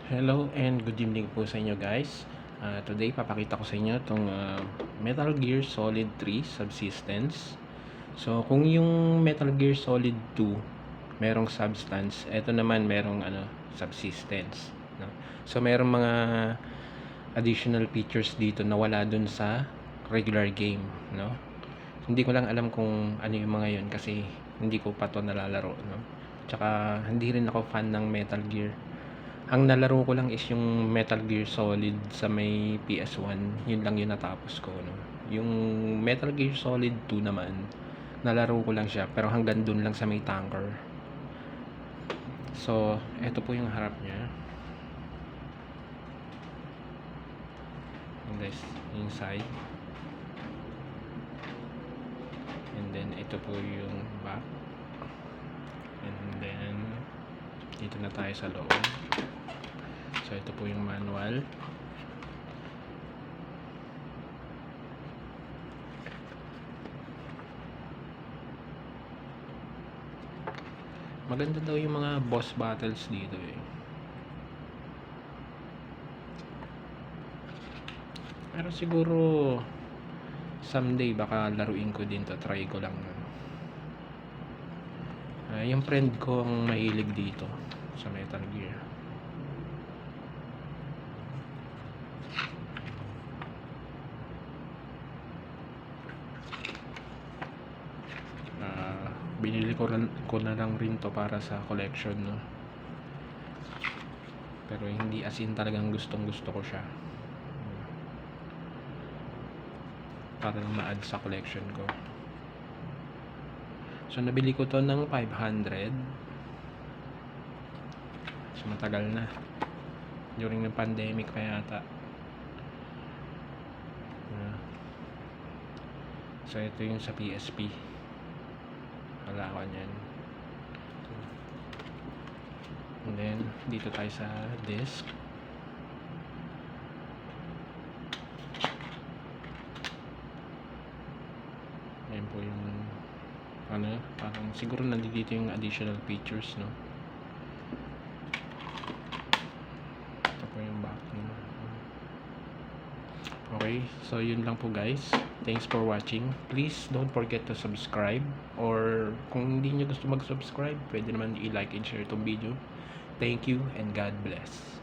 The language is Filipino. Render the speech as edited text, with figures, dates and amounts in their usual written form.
Hello and good evening po sa inyo guys. Today papakita ko sa inyo itong Metal Gear Solid 3 Subsistence. So kung yung Metal Gear Solid 2 merong substance, ito naman merong subsistence, no? So merong mga additional features dito na wala dun sa regular game, no? Hindi ko lang alam kung ano yung mga yun kasi hindi ko pa to nalalaro, no? Tsaka hindi rin ako fan ng Metal Gear. Ang nalaro ko lang is yung Metal Gear Solid sa may PS1, yun lang yung natapos ko, no. Yung Metal Gear Solid 2 naman, nalaro ko lang siya pero hanggang dun lang sa may tanker. So, eto po yung harap niya. And this, yung side. And then, ito po yung back. And then, dito na tayo sa loob. So, ito po yung manual. Maganda daw yung mga boss battles dito eh. Pero siguro someday baka laruin ko din to, try ko lang. Yung friend ko ang mahilig dito sa Metal Gear. Binili ko na lang rin to para sa collection, no. Pero hindi as in talagang gustong gusto ko siya. Para lang ma-add sa collection ko. So nabili ko to ng 500. So matagal na. During the pandemic pa yata. So ito yung sa PSP. Wala ko niyan. And then dito tayo sa disc. Ayan po yung parang siguro nandito yung additional features, no. Ito po yung back niya. Okay, so yun lang po guys. Thanks for watching. Please don't forget to subscribe, or kung hindi nyo gusto mag-subscribe, pwede naman i-like and share itong video. Thank you and God bless.